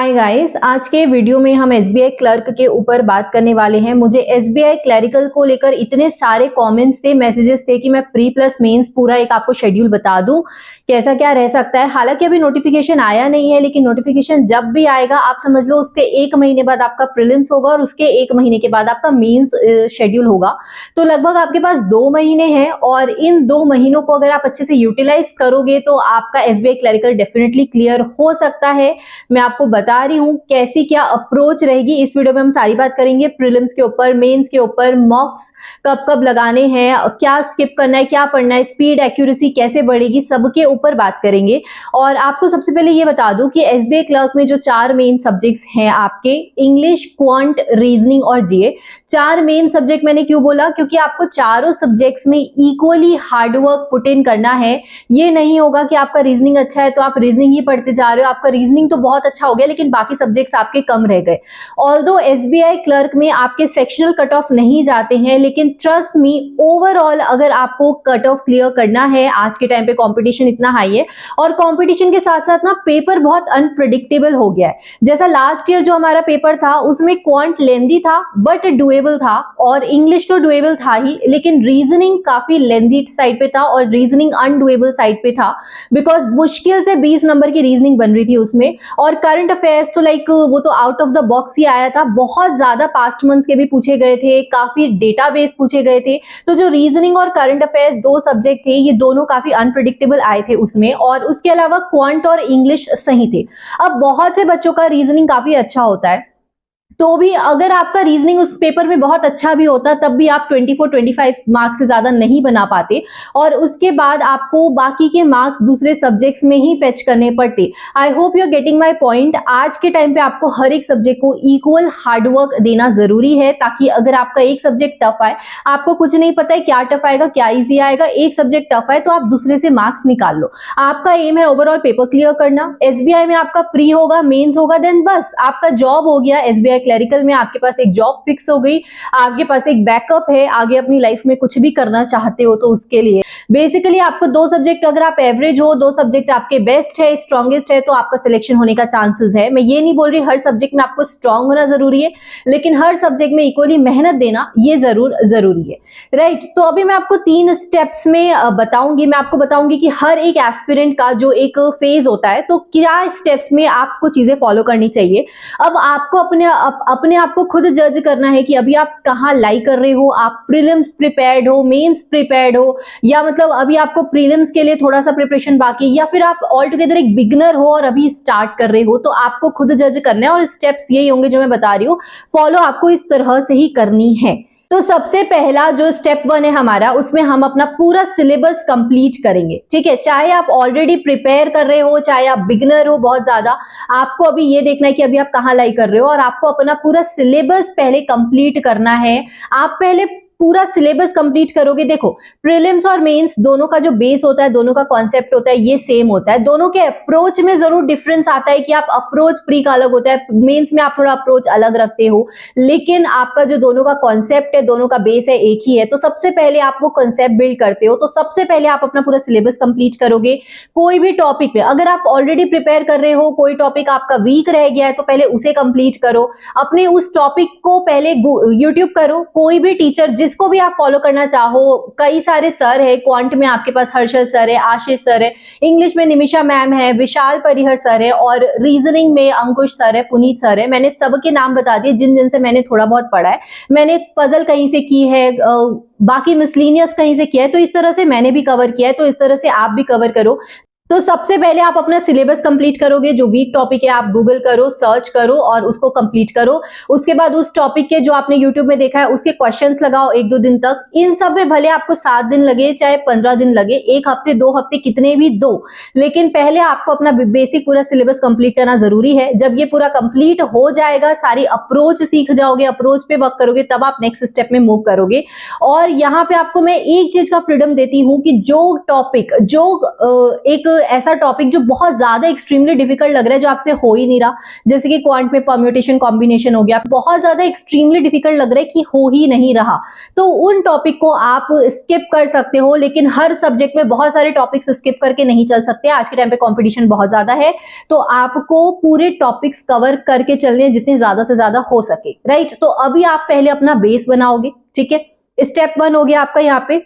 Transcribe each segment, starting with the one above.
Hi guys, आज के video में हम एसबीआई क्लर्क के ऊपर बात करने वाले हैं। मुझे एसबीआई क्लरिकल को लेकर इतने सारे कमेंट्स थे, मैसेजेस थे कि मैं प्री प्लस मेंस पूरा एक आपको शेड्यूल बता दूं कैसा क्या रह सकता है। हालांकि अभी नोटिफिकेशन आया नहीं है, लेकिन नोटिफिकेशन जब भी आएगा आप समझ लो उसके 1 महीने बाद आपका प्रीलिम्स होगा और उसके 1 महीने के बाद आपका मेंस शेड्यूल होगा। तो लगभग आपके पास 2 महीने हैं और इन 2 महीनों को अगर आप अच्छे से यूटिलाइज करोगे तो आपका एसबीआई क्लरिकल डेफिनेटली क्लियर हो सकता है। मैं आपको बता रही हूँ कैसी क्या अप्रोच रहेगी। इस वीडियो में हम सारी बात करेंगे प्रीलिम्स के ऊपर, मेंस के ऊपर, मॉक्स कब कब लगाने हैं, क्या स्किप करना है, क्या पढ़ना है, स्पीड एक्यूरेसी कैसे बढ़ेगी, सबके ऊपर बात करेंगे। और आपको सबसे पहले ये बता दूं कि एसबीआई क्लर्क में जो 4 मेन सब्जेक्ट्स हैं आपके, इंग्लिश, क्वांट, रीजनिंग और जीए। 4 मेन सब्जेक्ट मैंने क्यों बोला, क्योंकि आपको चारों सब्जेक्ट्स में इक्वली हार्डवर्क पुट इन करना है। ये नहीं होगा कि आपका रीजनिंग अच्छा है तो आप रीजनिंग ही पढ़ते जा रहे हो, आपका रीजनिंग तो बहुत अच्छा हो गया लेकिन बाकी सब्जेक्ट्स आपके कम रह गए। ऑल्दो एसबीआई क्लर्क में आपके सेक्शनल कट ऑफ नहीं जाते हैं, लेकिन ट्रस्ट मी ओवरऑल अगर आपको कट ऑफ क्लियर करना है, आज के टाइम पे कंपटीशन इतना हाई है और कंपटीशन के साथ साथ ना पेपर बहुत अनप्रेडिक्टेबल हो गया है। जैसा लास्ट ईयर जो हमारा पेपर था उसमें क्वांट लेंदी था बट डुएबल था, और इंग्लिश तो डुएबल था ही, लेकिन रीजनिंग काफी लेंदी साइड पे था और रीजनिंग अनडुएबल साइड पे था, बिकॉज मुश्किल से 20 नंबर की रीजनिंग बन रही थी उसमें। और करंट अफेयर्स तो लाइक वो तो आउट ऑफ द बॉक्स ही आया था, बहुत ज्यादा पास्ट मंथ्स के भी पूछे गए थे, काफी डेटाबेस पूछे गए थे। तो जो रीजनिंग और करंट अफेयर्स 2 सब्जेक्ट थे ये दोनों काफी अनप्रेडिक्टेबल आए थे उसमें, और उसके अलावा क्वांट और इंग्लिश सही थे। अब बहुत से बच्चों का रीजनिंग काफी अच्छा होता है, तो भी अगर आपका रीजनिंग उस पेपर में बहुत अच्छा भी होता तब भी आप 24-25 मार्क्स से ज्यादा नहीं बना पाते, और उसके बाद आपको बाकी के मार्क्स दूसरे सब्जेक्ट्स में ही फेच करने पड़ते। I hope you are getting my point. आज के टाइम पे आपको हर एक सब्जेक्ट को इक्वल हार्डवर्क देना जरूरी है, ताकि अगर आपका एक सब्जेक्ट टफ आए, आपको कुछ नहीं पता है क्या टफ आएगा क्या ईजी आएगा, एक सब्जेक्ट टफ आए तो आप दूसरे से मार्क्स निकाल लो। आपका एम है ओवरऑल पेपर क्लियर करना। एसबीआई में आपका प्री होगा, मेंस होगा, देन बस आपका जॉब हो गया। एसबीआई क्लरिकल में आपके पास एक जॉब फिक्स हो गई, आपके पास एक बैकअप है, आगे अपनी लाइफ में कुछ भी करना चाहते हो तो उसके लिए बेसिकली आपको 2 सब्जेक्ट, अगर आप एवरेज हो, 2 सब्जेक्ट आपके बेस्ट है, स्ट्रॉन्गेस्ट है, तो आपका सिलेक्शन होने का चांसेस है। मैं ये नहीं बोल रही हर सब्जेक्ट में आपको स्ट्रॉन्ग होना जरूरी है, लेकिन हर सब्जेक्ट में इक्वली मेहनत देना ये जरूरी है, राइट। तो अभी मैं आपको 3 स्टेप्स में बताऊंगी। मैं आपको बताऊंगी कि हर एक एस्पिरेंट का जो एक फेज होता है तो क्या स्टेप्स में आपको चीजें फॉलो करनी चाहिए। अब आपको अपने आपको खुद जज करना है कि अभी आप कहाँ लाई कर रहे हो। आप प्रीलिम्स प्रिपेयर्ड हो, मेंस प्रिपेयर्ड हो, या मतलब अभी आपको प्रीलिम्स के लिए थोड़ा सा प्रिपरेशन बाकी, या फिर आप ऑल टुगेदर एक बिगनर हो और अभी स्टार्ट कर रहे हो। तो आपको खुद जज करना है और स्टेप्स यही होंगे जो मैं बता रही हूँ, फॉलो आपको इस तरह से ही करनी है। तो सबसे पहला जो स्टेप 1 है हमारा, उसमें हम अपना पूरा सिलेबस कंप्लीट करेंगे, ठीक है। चाहे आप ऑलरेडी प्रिपेयर कर रहे हो, चाहे आप बिगनर हो बहुत ज्यादा, आपको अभी ये देखना है कि अभी आप कहाँ लाई कर रहे हो, और आपको अपना पूरा सिलेबस पहले कंप्लीट करना है। आप पहले पूरा सिलेबस कंप्लीट करोगे। देखो, प्रीलिम्स और मेंस दोनों का जो बेस होता है, दोनों का कॉन्सेप्ट होता है, ये सेम होता है। दोनों के अप्रोच में जरूर डिफरेंस आता है कि आप अप्रोच प्री का अलग होता है, मेंस में आप थोड़ा अप्रोच अलग रखते हो, लेकिन आपका जो दोनों का कॉन्सेप्ट है, दोनों का बेस है, एक ही है। तो सबसे पहले आप वो कॉन्सेप्ट बिल्ड करते हो, तो सबसे पहले आप अपना पूरा सिलेबस कंप्लीट करोगे। कोई भी टॉपिक पे अगर आप ऑलरेडी प्रिपेयर कर रहे हो, कोई टॉपिक आपका वीक रह गया है तो पहले उसे कंप्लीट करो। अपने उस टॉपिक को पहले यूट्यूब करो, कोई भी टीचर जिसको भी आप फॉलो करना चाहो, कई सारे सर है। क्वांट में आपके पास हर्षद सर है, आशीष सर है, इंग्लिश में निमिषा मैम है, विशाल परिहर सर है, और रीजनिंग में अंकुश सर है, पुनीत सर है। मैंने सबके नाम बता दिए जिन जिन से मैंने थोड़ा बहुत पढ़ा है। मैंने पजल कहीं से की है, बाकी मिसलिनियस कहीं से किया है, तो इस तरह से मैंने भी कवर किया है, तो इस तरह से आप भी कवर करो। तो सबसे पहले आप अपना सिलेबस कंप्लीट करोगे। जो वीक टॉपिक है आप गूगल करो, सर्च करो और उसको कंप्लीट करो। उसके बाद उस टॉपिक के जो आपने यूट्यूब में देखा है उसके क्वेश्चंस लगाओ 1-2 दिन तक। इन सब में भले आपको 7 दिन लगे चाहे 15 दिन लगे, 1 हफ्ते 2 हफ्ते कितने भी दो, लेकिन पहले आपको अपना बेसिक पूरा सिलेबस कंप्लीट करना जरूरी है। जब ये पूरा कंप्लीट हो जाएगा, सारी अप्रोच सीख जाओगे, अप्रोच पे वर्क करोगे, तब आप नेक्स्ट स्टेप में मूव करोगे। और यहाँ पे आपको मैं एक चीज का फ्रीडम देती हूँ कि जो टॉपिक, जो एक ऐसा टॉपिक जो बहुत ज्यादा एक्सट्रीमली डिफिकल्ट लग रहा है, जो आपसे हो ही नहीं रहा, जैसे कि क्वांट में परम्यूटेशन कॉम्बिनेशन हो गया, बहुत ज्यादा एक्सट्रीमली डिफिकल्ट लग रहा है कि हो ही नहीं रहा, तो उन टॉपिक को आप स्किप कर सकते हो। लेकिन हर सब्जेक्ट में बहुत सारे टॉपिक्स स्किप करके नहीं चल सकते, आज के टाइम पे कंपटीशन बहुत ज्यादा है, तो आपको पूरे टॉपिक्स कवर करके चलने जितने ज्यादा से ज्यादा हो सके, राइट। तो अभी आप पहले अपना बेस बनाओगे, ठीक है। स्टेप 1 हो गया आपका, यहाँ पे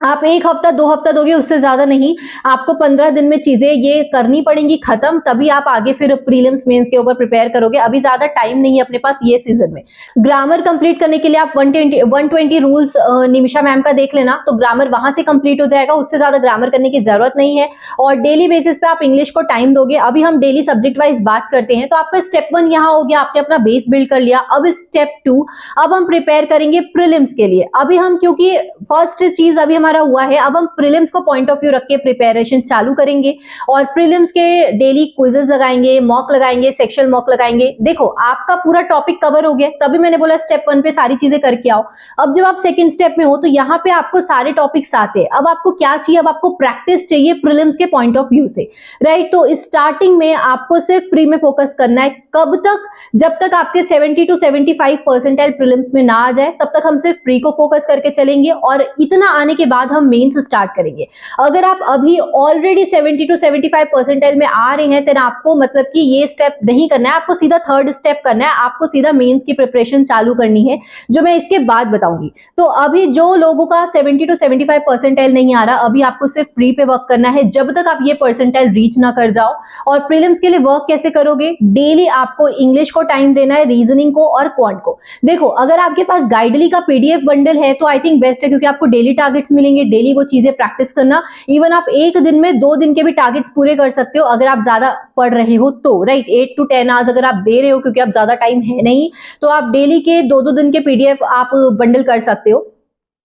आप 1 हफ्ता 2 हफ्ता दोगे, उससे ज्यादा नहीं। आपको 15 दिन में चीजें ये करनी पड़ेंगी खत्म, तभी आप आगे फिर प्रीलिम्स मेंस के ऊपर प्रिपेयर करोगे। अभी ज्यादा टाइम नहीं है अपने पास ये सीजन में। ग्रामर कंप्लीट करने के लिए आप 120 रूल्स निमिषा मैम का देख लेना, तो ग्रामर वहां से कंप्लीट हो जाएगा, उससे ज्यादा ग्रामर करने की जरूरत नहीं है। और डेली बेसिस पे आप इंग्लिश को टाइम दोगे। अभी हम डेली सब्जेक्ट वाइज बात करते हैं, तो आपका स्टेप 1 यहाँ हो गया, आपने अपना बेस बिल्ड कर लिया। अब स्टेप 2, अब हम प्रिपेयर करेंगे प्रीलिम्स के लिए। अभी हम, क्योंकि फर्स्ट चीज अभी हमारा हुआ है, अब हम प्रीलिम्स को पॉइंट ऑफ व्यू रख के प्रिपरेशन चालू करेंगे और प्रीलिम्स के डेली क्विजेस लगाएंगे, मॉक लगाएंगे, सेक्शनल मॉक लगाएंगे। देखो आपका पूरा टॉपिक कवर हो गया, तभी मैंने बोला स्टेप 1 पे सारी चीजें करके आओ। अब जब आप सेकंड स्टेप में हो, तो यहाँ पे आपको सारे टॉपिक्स आते हैं। अब आपको क्या चाहिए? अब आपको प्रैक्टिस चाहिए प्रीलिम्स के पॉइंट ऑफ व्यू से, राइट। तो स्टार्टिंग में आपको सिर्फ प्री में फोकस करना है। कब तक? जब तक आपके 70 to 75 परसेंटाइल प्रीलिम्स में ना आ जाए, तब तक हम सिर्फ प्री को फोकस करके चलेंगे, और इतना आने के बाद हम मेंस स्टार्ट करेंगे। अगर आप अभी ऑलरेडी 70 to 75 परसेंटाइल में आ रहे हैं, तो आपको मतलब कि ये स्टेप नहीं करना है, आपको सीधा थर्ड स्टेप करना है। आपको सीधा मेंस की प्रिपरेशन चालू करनी है, जो मैं इसके बाद बताऊंगी। तो अभी जो लोगों का 70 to 75 परसेंटाइल नहीं आ रहा, अभी आपको सिर्फ प्री पे वर्क करना है, जब तक आप ये परसेंटाइल रीच ना कर जाओ। और प्रीलिम्स के लिए वर्क कैसे करोगे? डेली आपको इंग्लिश को टाइम देना है, रीजनिंग को और क्वांट को। देखो अगर आपके पास गाइडली का पीडीएफ बंडल है तो आई थिंक बेस्ट है, क्योंकि आपको डेली टारगेट्स मिलेंगे, डेली वो चीजें प्रैक्टिस करना। इवन आप एक दिन में 2 दिन के भी टारगेट्स पूरे कर सकते हो, अगर आप ज्यादा पढ़ रहे हो तो, राइट। 8 to 10 आवर्स अगर आप दे रहे हो, क्योंकि आप ज्यादा टाइम है नहीं, तो आप डेली के 2-2 दिन के पीडीएफ आप बंडल कर सकते हो।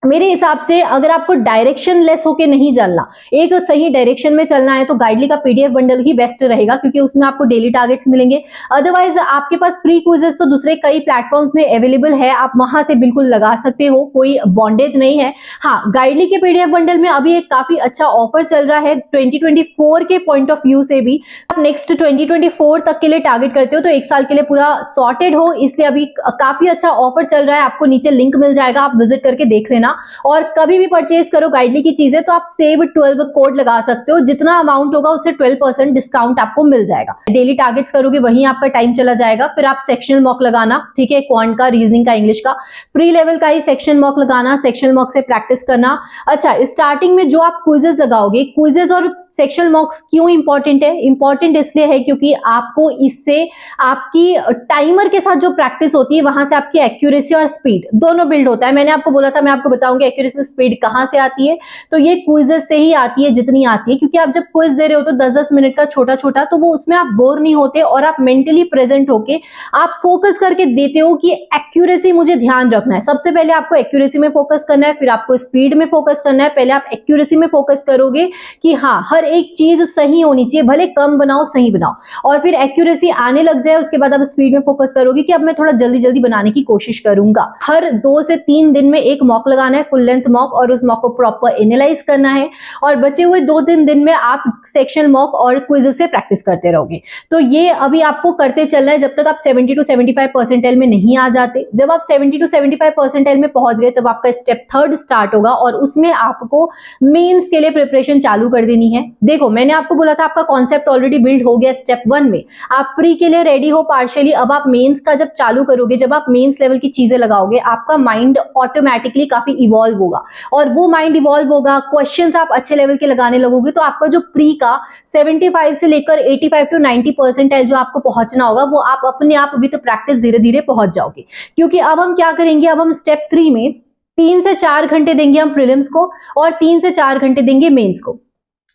मेरे हिसाब से अगर आपको डायरेक्शन लेस होके नहीं चलना, एक सही डायरेक्शन में चलना है, तो गाइडली का पीडीएफ बंडल ही बेस्ट रहेगा, क्योंकि उसमें आपको डेली टारगेट्स मिलेंगे। अदरवाइज आपके पास फ्री क्विजेस तो दूसरे कई प्लेटफॉर्म्स में अवेलेबल है, आप वहां से बिल्कुल लगा सकते हो, कोई बॉन्डेज नहीं है। हाँ, गाइडली के पीडीएफ बंडल में अभी एक काफी अच्छा ऑफर चल रहा है 2024 के पॉइंट ऑफ व्यू से भी। आप नेक्स्ट 2024 तक के लिए टारगेट करते हो, तो 1 साल के लिए पूरा सॉर्टेड हो, इसलिए अभी काफी अच्छा ऑफर चल रहा है। आपको नीचे लिंक मिल जाएगा, आप विजिट करके देख लेना। और कभी भी परचेज करो गाइडली की चीजें, तो आप सेव 12 कोड लगा सकते हो, जितना अमाउंट होगा उससे 12% डिस्काउंट आपको मिल जाएगा। डेली टारगेट्स करोगे, वहीं आपका टाइम चला जाएगा। फिर आप सेक्शनल मॉक लगाना, ठीक है, क्वांट का, रीजनिंग का, इंग्लिश का, प्री लेवल का ही सेक्शन मॉक लगाना, सेक्शनल मॉक से प्रैक्टिस करना। अच्छा, स्टार्टिंग में जो आप क्विजेस लगाओगे, क्विजेस और सेक्शनल मॉक्स क्यों इंपॉर्टेंट है? इंपॉर्टेंट इसलिए है क्योंकि आपको इससे आपकी टाइमर के साथ जो प्रैक्टिस होती है, वहां से आपकी एक्यूरेसी और स्पीड दोनों बिल्ड होता है। मैंने आपको बोला था, मैं आपको बताऊंगी एक्यूरेसी स्पीड कहां से आती है, तो ये क्विजेस से ही आती है, जितनी आती है। क्योंकि आप जब क्विज दे रहे हो तो 10-10 मिनट का छोटा छोटा, तो वो उसमें आप बोर नहीं होते, और आप मेंटली प्रेजेंट होके आप फोकस करके देते हो कि एक्यूरेसी मुझे ध्यान रखना है। सबसे पहले आपको एक्यूरेसी में फोकस करना है, फिर आपको स्पीड में फोकस करना है। पहले आप एक्यूरेसी में फोकस करोगे कि हाँ, हर एक चीज सही होनी चाहिए, भले कम बनाओ, सही बनाओ, और फिर एक्यूरेसी आने लग जाए, उसके बाद आप स्पीड में फोकस करोगे कि अब मैं थोड़ा जल्दी जल्दी बनाने की कोशिश करूंगा। हर 2 से 3 दिन में एक मॉक लगाना है, फुल लेंथ मॉक, और उस मॉक को प्रॉपर एनालाइज करना है, और बचे हुए 2-3 दिन में आप सेक्शन मॉक और क्विज से प्रैक्टिस करते रहोगे। तो ये अभी आपको करते चलना है, जब तक आप 70 to 75 परसेंटाइल में नहीं आ जाते। जब आप 70 to 75 परसेंटाइल में पहुंच गए, तब आपका स्टेप 3 स्टार्ट होगा, और उसमें आपको मेंस के लिए प्रिपरेशन चालू कर देनी है। देखो मैंने आपको बोला था, आपका कॉन्सेप्ट ऑलरेडी बिल्ड हो गया स्टेप 1 में, आप प्री के लिए रेडी हो पार्शियली। अब आप मेंस का जब चालू करोगे, जब आप मेंस लेवल की चीजें लगाओगे, आपका माइंड ऑटोमेटिकली काफी इवॉल्व होगा, और वो माइंड इवॉल्व होगा, क्वेश्चंस आप अच्छे लेवल के लगाने लगोगे, तो आपका जो प्री का 75 से लेकर 85 to 90 परसेंटाइल जो आपको पहुंचना होगा, वो आप अपने आप विद प्रैक्टिस धीरे धीरे पहुंच जाओगे। क्योंकि अब हम क्या करेंगे, अब हम स्टेप 3 में 3 से 4 घंटे देंगे हम प्रीलिम्स को, और 3 से 4 घंटे देंगे मेंस को।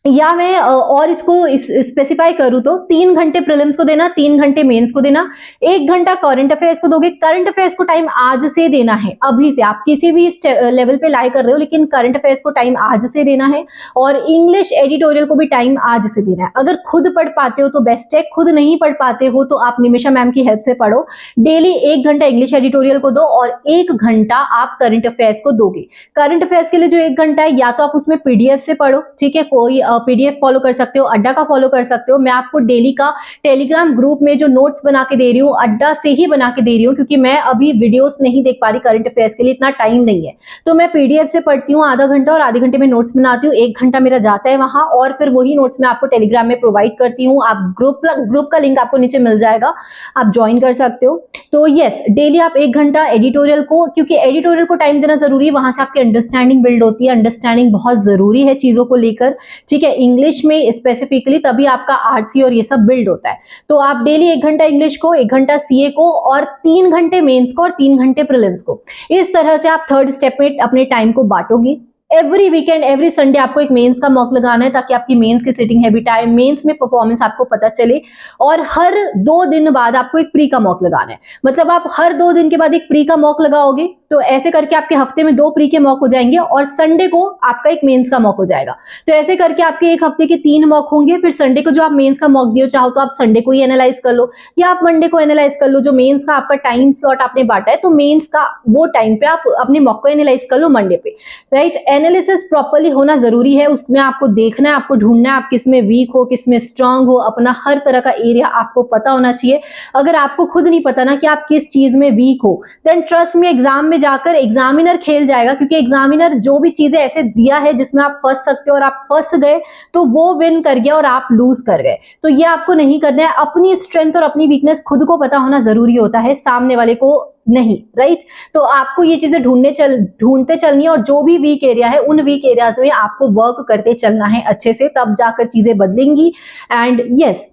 या मैं और इसको स्पेसिफाई करूं तो 3 घंटे प्रीलिम्स को देना, 3 घंटे मेंस को देना, 1 घंटा करंट अफेयर्स को दोगे। करंट अफेयर्स को टाइम आज से देना है, अभी से। आप किसी भी लेवल पे लाई कर रहे हो, लेकिन करंट अफेयर्स को टाइम आज से देना है, और इंग्लिश एडिटोरियल को भी टाइम आज से देना है। अगर खुद पढ़ पाते हो तो बेस्ट है, खुद नहीं पढ़ पाते हो तो आप निमिषा मैम की हेल्प से पढ़ो। डेली 1 घंटा इंग्लिश एडिटोरियल को दो, और 1 घंटा आप करंट अफेयर्स को दोगे। करंट अफेयर्स के लिए जो 1 घंटा है, या तो आप उसमें पीडीएफ से पढ़ो, ठीक है, कोई PDF फॉलो कर सकते हो, अड्डा का फॉलो कर सकते हो। मैं आपको डेली का टेलीग्राम ग्रुप में जो नोट्स बना के दे रही हूँ, अड्डा से ही बना के दे रही हूँ, क्योंकि मैं अभी वीडियोस नहीं देख पा रही करंट अफेयर्स के लिए, इतना टाइम नहीं है। तो मैं PDF से पढ़ती हूँ आधा घंटा और आधे घंटे में नोट्स बनाती हूँ, 1 घंटा मेरा जाता है वहां, और फिर वही नोट्स मैं आपको टेलीग्राम में प्रोवाइड करती हूँ। आप ग्रुप का लिंक आपको नीचे मिल जाएगा, आप ज्वाइन कर सकते हो। तो यस, डेली आप 1 घंटा एडिटोरियल को, क्योंकि एडिटोरियल को टाइम देना जरूरी है, वहां से आपकी अंडरस्टैंडिंग बिल्ड होती है। अंडरस्टैंडिंग बहुत जरूरी है चीजों को लेकर, ठीक है, इंग्लिश में स्पेसिफिकली, तभी आपका आरसी और ये सब बिल्ड होता है। तो आप डेली 1 घंटा इंग्लिश को, 1 घंटा सीए को, और 3 घंटे मेंस को और 3 घंटे प्रीलिम्स को, इस तरह से आप थर्ड स्टेप में अपने टाइम को बांटोगे। एवरी वीकेंड, एवरी संडे आपको एक मेंस का मॉक लगाना है, ताकि आपकी मेंस की सिटिंग हैबिट आए, मेंस में परफॉर्मेंस आपको पता चले। और हर 2 दिन बाद आपको एक प्री का मॉक लगाना है, मतलब आप हर 2 दिन के बाद एक प्री का मॉक लगाओगे, तो ऐसे करके आपके हफ्ते में 2 प्री के मॉक हो जाएंगे, और संडे को आपका एक मेंस का मॉक हो जाएगा। तो ऐसे करके आपके एक हफ्ते के 3 मॉक होंगे। फिर संडे को जो आप मेंस का मॉक दियो, चाहो तो आप संडे को ही एनालाइज कर लो, या आप मंडे को एनालाइज कर लो। जो मेंस का आपका टाइम स्लॉट आपने बांटा है, तो मेंस का वो टाइम पे आप अपने मॉक को एनालाइज कर लो मंडे पे, राइट। एनालिसिस प्रॉपरली होना जरूरी है, उसमें आपको देखना है, आपको ढूंढना है आप किस में वीक हो, किस में स्ट्रांग हो, अपना हर तरह का एरिया आपको पता होना चाहिए। अगर आपको खुद नहीं पता ना कि आप किस चीज में वीक हो, देन ट्रस्ट में एग्जाम में जाकर एग्जामिनर खेल जाएगा, क्योंकि एग्जामिनर जो भी चीजें ऐसे दिया है जिसमें आप फंस सकते हो और आप फंस गए, तो वो विन कर गया और आप लूज कर गए। तो ये आपको नहीं करना है। अपनी स्ट्रेंथ और अपनी वीकनेस खुद को पता होना जरूरी होता है, सामने वाले को नहीं, राइट। तो आपको ये चीजें ढूंढते चलनी है, और जो भी वीक एरिया है, उन वीक एरियाज में आपको वर्क करते चलना है अच्छे से, तब जाकर चीजें बदलेंगी। एंड यस,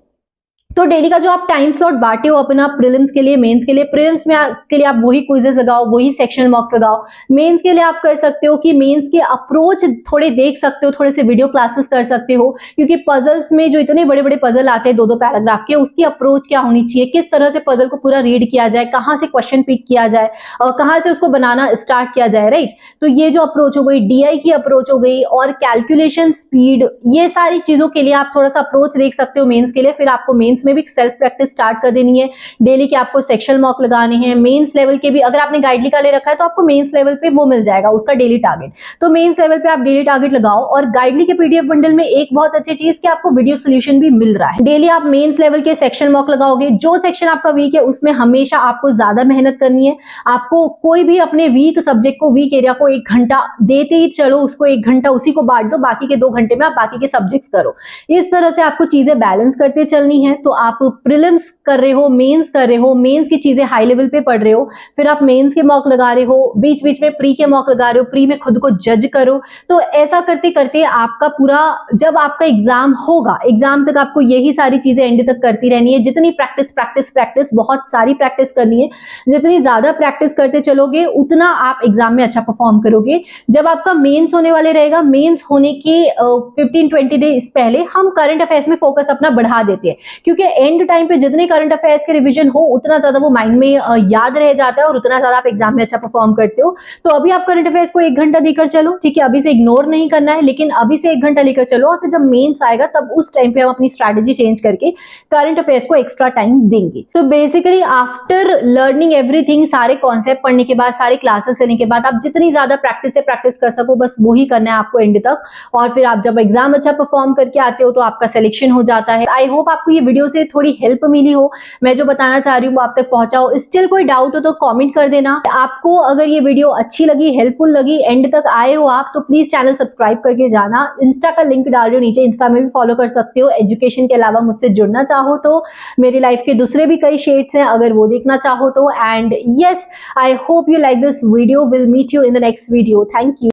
तो डेली का जो आप टाइम स्लॉट बांटे हो अपना प्रीलिम्स के लिए, मेंस के लिए, प्रीलिम्स में के लिए आप वही क्विजेस लगाओ, वही सेक्शनल मॉक्स लगाओ। मेंस के लिए आप कर सकते हो कि मेंस के अप्रोच थोड़े देख सकते हो, थोड़े से वीडियो क्लासेस कर सकते हो, क्योंकि पजल्स में जो इतने बड़े बड़े पजल आते हैं 2-2 पैराग्राफ के, उसकी अप्रोच क्या होनी चाहिए, किस तरह से पजल को पूरा रीड किया जाए, कहाँ से क्वेश्चन पिक किया जाए और कहाँ से उसको बनाना स्टार्ट किया जाए, राइट। तो ये जो अप्रोच हो गई, DI की अप्रोच हो गई, और कैलकुलेशन स्पीड, ये सारी चीजों के लिए आप थोड़ा सा अप्रोच देख सकते हो मेंस के लिए। फिर आपको मेंस में भी सेल्फ प्रैक्टिस स्टार्ट कर देनी है। डेली के आपको सेक्शनल मॉक लगाने हैं, मेंस लेवल के भी। अगर आपने गाइडली का ले रखा है तो आपको मेंस लेवल पे वो मिल जाएगा, उसका डेली टारगेट। तो मेंस लेवल पे आप डेली टारगेट लगाओ। और गाइडली के PDF बंडल में एक बहुत अच्छी चीज कि आपको वीडियो सोल्यूशन भी मिल रहा है। डेली आप मेंस लेवल के सेक्शन मॉक लगाओगे, जो सेक्शन आपका वीक है उसमें हमेशा आपको ज्यादा मेहनत करनी है। आपको कोई भी अपने वीक सब्जेक्ट को, वीक एरिया को 1 घंटा देते ही चलो, उसको 1 घंटा उसी को बांट दो, बाकी के 2 घंटे में आप बाकी के सब्जेक्ट्स करो। इस तरह से आपको चीजें बैलेंस करते चलनी है। तो आप प्रीलिम्स कर रहे हो, मेंस कर रहे हो, मेंस की चीजें हाई लेवल पे पढ़ रहे हो, फिर आप मेंस के मॉक लगा रहे हो, बीच बीच में प्री के मॉक लगा रहे हो, प्री में खुद को जज करो। तो ऐसा करते करते आपका पूरा, जब आपका एग्जाम होगा, एग्जाम तक आपको यही सारी चीजें एंड तक करती रहनी है। जितनी प्रैक्टिस प्रैक्टिस प्रैक्टिस, बहुत सारी प्रैक्टिस करनी है। जितनी ज्यादा प्रैक्टिस करते चलोगे, उतना आप एग्जाम में अच्छा परफॉर्म करोगे। जब आपका मेंस होने वाले रहेगा, मेंस होने के 15-20 डेज पहले हम करंट अफेयर्स में फोकस अपना बढ़ा देते हैं, क्योंकि एंड टाइम पे जितने करंट अफेयर्स के रिवीजन हो, उतना ज्यादा वो माइंड में याद रह जाता है और उतना ज्यादा आप एग्जाम में अच्छा परफॉर्म करते हो। तो अभी आप करंट अफेयर्स को 1 घंटा देकर चलो, ठीक है, अभी से इग्नोर नहीं करना है, लेकिन अभी से 1 घंटा लेकर चलो। और फिर जब मेंस आएगा, तब उस टाइम पे हम अपनी स्ट्रैटेजी चेंज करके करंट अफेयर्स को एक्स्ट्रा टाइम देंगे। तो बेसिकली आफ्टर लर्निंग एवरीथिंग, सारे कॉन्सेप्ट पढ़ने के बाद, सारे क्लासेस लेने के बाद, आप जितनी ज्यादा प्रैक्टिस से प्रैक्टिस कर सको, बस वही करना है आपको एंड तक। और फिर आप जब एग्जाम अच्छा परफॉर्म करके आते हो, तो आपका सिलेक्शन हो जाता है। आई होप आपको ये वीडियो से थोड़ी हेल्प मिली हो, मैं जो बताना चाह रही हूँ वो आप तक पहुंचा हो। स्टिल कोई डाउट हो तो कमेंट कर देना। आपको अगर ये वीडियो अच्छी लगी, हेल्पफुल लगी, एंड तक आए हो आप, तो प्लीज चैनल सब्सक्राइब करके जाना। इंस्टा का लिंक डाल रही हूँ नीचे, इंस्टा में भी फॉलो कर सकते हो। एजुकेशन के अलावा मुझसे जुड़ना चाहो तो मेरी लाइफ के दूसरे भी कई शेड्स हैं, अगर वो देखना चाहो तो। And yes, I hope you like this video. Will meet you in the next video. Thank you.